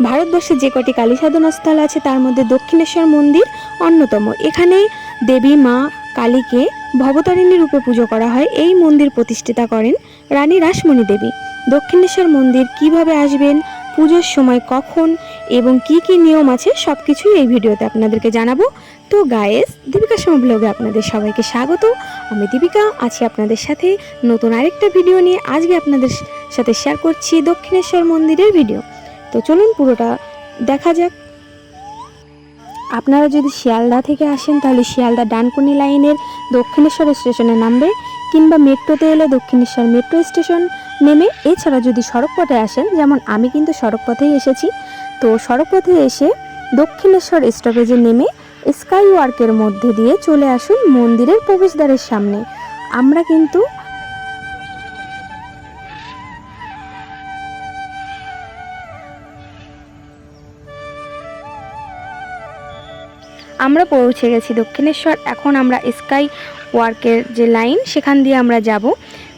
ভারতবর্ষে যে কটি কালী সাধনা স্থল আছে তার মধ্যে দক্ষিণেশ্বর মন্দির অন্যতম। এখানে দেবী মা কালীকে ভবতারিণী রূপে পুজো করা হয়। এই মন্দির প্রতিষ্ঠিতা করেন রানী রাসমণি দেবী। দক্ষিণেশ্বর মন্দির কিভাবে আসবেন, পুজোর সময় কখন এবং কি কি নিয়ম আছে সব কিছুই এই ভিডিওতে আপনাদেরকে জানাবো। তো গায়েস, দীপিকা শর্মা ব্লগে আপনাদের সবাইকে স্বাগত। আমি দীপিকা আছি আপনাদের সাথে নতুন আরেকটা ভিডিও নিয়ে। আজকে আপনাদের সাথে শেয়ার করছি দক্ষিণেশ্বর মন্দিরের ভিডিও। তো চলুন পুরোটা দেখা যাক। আপনারা যদি শিয়ালদা থেকে আসেন তাহলে শিয়ালদা ডানকুনি লাইনের দক্ষিণেশ্বর স্টেশনে নামবে, কিংবা মেট্রোতে এলে দক্ষিণেশ্বর মেট্রো স্টেশন নেমে, এছাড়া যদি সড়ক পথে আসেন, যেমন আমি কিন্তু সড়ক পথেই এসেছি, তো সড়ক পথে এসে দক্ষিণেশ্বর স্টপেজে নেমে স্কাই ওয়ার্কের মধ্যে দিয়ে চলে আসুন মন্দিরের প্রবেশদ্বারের সামনে। আমরা পৌঁছে গেছি দক্ষিণেশ্বর। এখন আমরা স্কাই ওয়ার্কের যে লাইন সেখান দিয়ে আমরা যাব।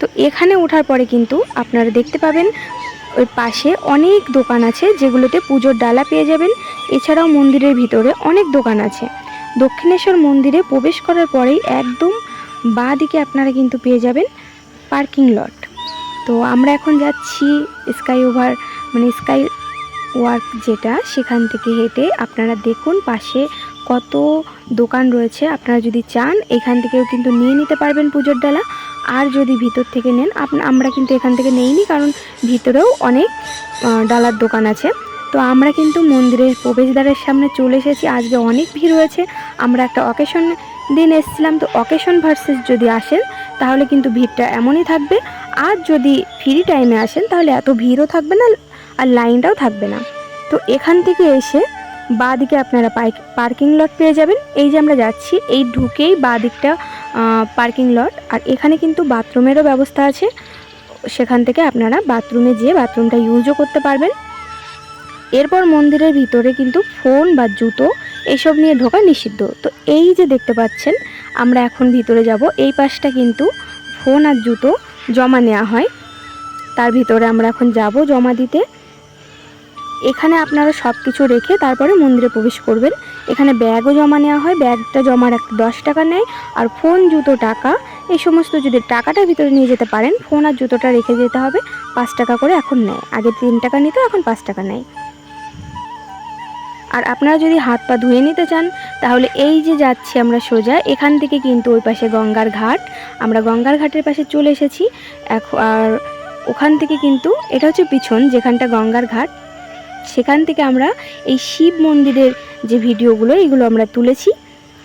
তো এখানে ওঠার পরে কিন্তু আপনারা দেখতে পাবেন ওই পাশে অনেক দোকান আছে, যেগুলোতে পুজোর ডালা পেয়ে যাবেন। এছাড়াও মন্দিরের ভিতরে অনেক দোকান আছে। দক্ষিণেশ্বর মন্দিরে প্রবেশ করার পরেই একদম বাঁ দিকে আপনারা কিন্তু পেয়ে যাবেন পার্কিং লট। তো আমরা এখন যাচ্ছি স্কাই ওয়ার্ক যেটা, সেখান থেকে হেঁটে। আপনারা দেখুন পাশে কত দোকান রয়েছে। আপনারা যদি চান এখান থেকেও কিন্তু নিয়ে নিতে পারবেন পুজোর ডালা। আর যদি ভিতর থেকে নেন, আমরা কিন্তু এখান থেকে নেইনি, কারণ ভিতরেও অনেক ডালার দোকান আছে। তো আমরা কিন্তু মন্দিরের প্রবেশদ্বারের সামনে চলে এসেছি। আজকে অনেক ভিড় হয়েছে। আমরা একটা অকেশন দিন এসেছিলাম, তো অকেশন ভার্সেস যদি আসেন তাহলে কিন্তু ভিড়টা এমনই থাকবে। আর যদি ফ্রি টাইমে আসেন তাহলে এত ভিড়ও থাকবে না আর লাইনটাও থাকবে না। তো এখান থেকে এসে বাঁ দিকে আপনারা পার্কিং লট পেয়ে যাবেন। এই যে আমরা যাচ্ছি, এই ঢুকেই বাঁ দিকটা পার্কিং লট। আর এখানে কিন্তু বাথরুমেরও ব্যবস্থা আছে। সেখান থেকে আপনারা বাথরুমে যেয়ে বাথরুমটা ইউজও করতে পারবেন। এরপর মন্দিরের ভিতরে কিন্তু ফোন বা জুতো এসব নিয়ে ঢোকা নিষিদ্ধ। তো এই যে দেখতে পাচ্ছেন, আমরা এখন ভিতরে যাব। এই পাশটা কিন্তু ফোন আর জুতো জমা নেওয়া হয়, তার ভিতরে আমরা এখন যাব জমা দিতে। এখানে আপনারা সব কিছু রেখে তারপরে মন্দিরে প্রবেশ করবেন। এখানে ব্যাগও জমা নেওয়া হয়, ব্যাগটা জমার একটা 10 টাকা নেয়। আর ফোন জুতো টাকা এই সমস্ত যদি টাকাটা ভিতরে নিয়ে যেতে পারেন, ফোন আর জুতোটা রেখে যেতে হবে 5 টাকা করে এখন নেয়। আগে 3 টাকা নিত, এখন 5 টাকা নেয়। আর আপনারা যদি হাত পা ধুয়ে নিতে চান তাহলে এই যে যাচ্ছি আমরা সোজা, এখান থেকে কিন্তু ওই পাশে গঙ্গার ঘাট। আমরা গঙ্গার ঘাটের পাশে চলে এসেছি। আর ওখান থেকে কিন্তু এটা হচ্ছে পিছন যেখানটা গঙ্গার ঘাট, সেখান থেকে আমরা এই শিব মন্দিরের যে ভিডিওগুলো এগুলো আমরা তুলেছি।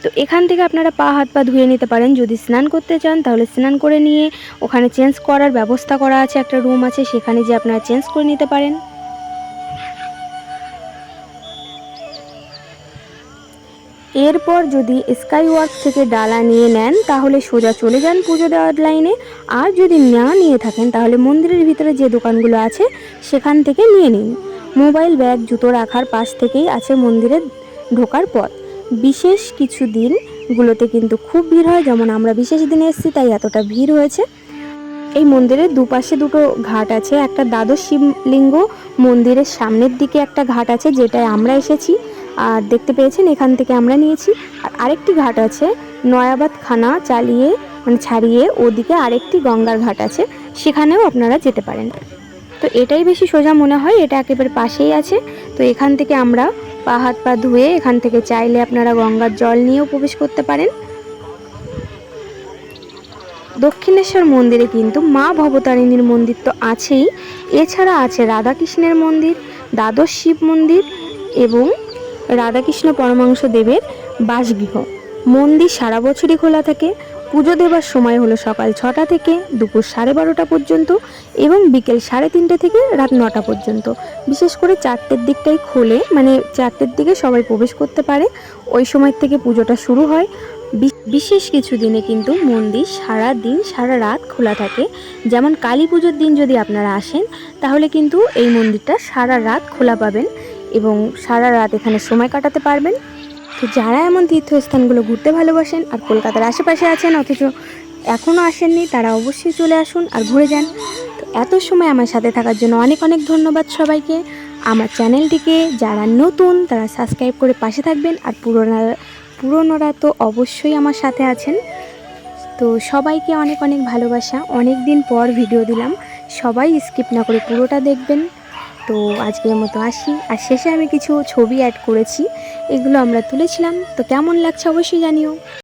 তো এখান থেকে আপনারা হাত পা ধুয়ে নিতে পারেন। যদি স্নান করতে চান তাহলে স্নান করে নিয়ে ওখানে চেঞ্জ করার ব্যবস্থা করা আছে, একটা রুম আছে, সেখানে যে আপনারা চেঞ্জ করে নিতে পারেন। এরপর যদি স্কাই ওয়ার্ক থেকে ডালা নিয়ে নেন তাহলে সোজা চলে যান পুজো দেওয়ার লাইনে। আর যদি না নিয়ে থাকেন তাহলে মন্দিরের ভিতরে যে দোকানগুলো আছে সেখান থেকে নিয়ে নিন। মোবাইল, ব্যাগ, জুতো রাখার পাশ থেকেই আছে মন্দিরে ঢোকার পথ। বিশেষ কিছু দিনগুলোতে কিন্তু খুব ভিড় হয়, যেমন আমরা বিশেষ দিনে এসেছি তাই এতটা ভিড় হয়েছে। এই মন্দিরের দুপাশে দুটো ঘাট আছে। একটা দ্বাদশ শিবলিঙ্গ মন্দিরের সামনের দিকে একটা ঘাট আছে, যেটায় আমরা এসেছি আর দেখতে পেয়েছেন, এখান থেকে আমরা নিয়েছি। আর আরেকটি ঘাট আছে নয়াবাদ খানা ছাড়িয়ে ওদিকে আরেকটি গঙ্গার ঘাট আছে, সেখানেও আপনারা যেতে পারেন। তো এটাই বেশি সোজা মনে হয়, এটা একেবারে পাশেই আছে। তো এখান থেকে আমরা হাত পা ধুয়ে এখান থেকে চাইলে আপনারা গঙ্গার জল নিয়েও প্রবেশ করতে পারেন। দক্ষিণেশ্বর মন্দিরে কিন্তু মা ভবতারিণীর মন্দির তো আছেই, এছাড়া আছে রাধাকৃষ্ণের মন্দির, দ্বাদশ শিব মন্দির এবং রাধাকৃষ্ণ পরমাংশ দেবের বাসগৃহ। মন্দির সারা বছরই খোলা থাকে। পুজো দেবার সময় হলো সকাল 6টা থেকে দুপুর 12:30 পর্যন্ত এবং বিকেল 3:30 থেকে রাত 9টা পর্যন্ত। বিশেষ করে 4টের দিকটাই খোলে, মানে 4টের দিকে সবাই প্রবেশ করতে পারে, ওই সময় থেকে পুজোটা শুরু হয়। বিশেষ কিছু দিনে কিন্তু মন্দির সারা দিন সারা রাত খোলা থাকে। যেমন কালী পুজোর দিন যদি আপনারা আসেন তাহলে কিন্তু এই মন্দিরটা সারা রাত খোলা পাবেন এবং সারা রাত এখানে সময় কাটাতে পারবেন। তো যারা এমন তীর্থস্থানগুলো ঘুরতে ভালোবাসেন আর কলকাতার আশেপাশে আছেন অথচ এখনও আসেননি, তারা অবশ্যই চলে আসুন আর ঘুরে যান। তো এত সময় আমার সাথে থাকার জন্য অনেক অনেক ধন্যবাদ সবাইকে। আমার চ্যানেলটিকে যারা নতুন তারা সাবস্ক্রাইব করে পাশে থাকবেন, আর পুরনোরা তো অবশ্যই আমার সাথে আছেন। তো সবাইকে অনেক অনেক ভালোবাসা। অনেক দিন পর ভিডিও দিলাম, সবাই স্কিপ না করে পুরোটা দেখবেন। তো আজকের মতো আসি, আর শেষে আমি কিছু ছবি অ্যাড করেছি, এগুলো আমরা তুলেছিলাম। তো কেমন লাগছে অবশ্যই জানিও।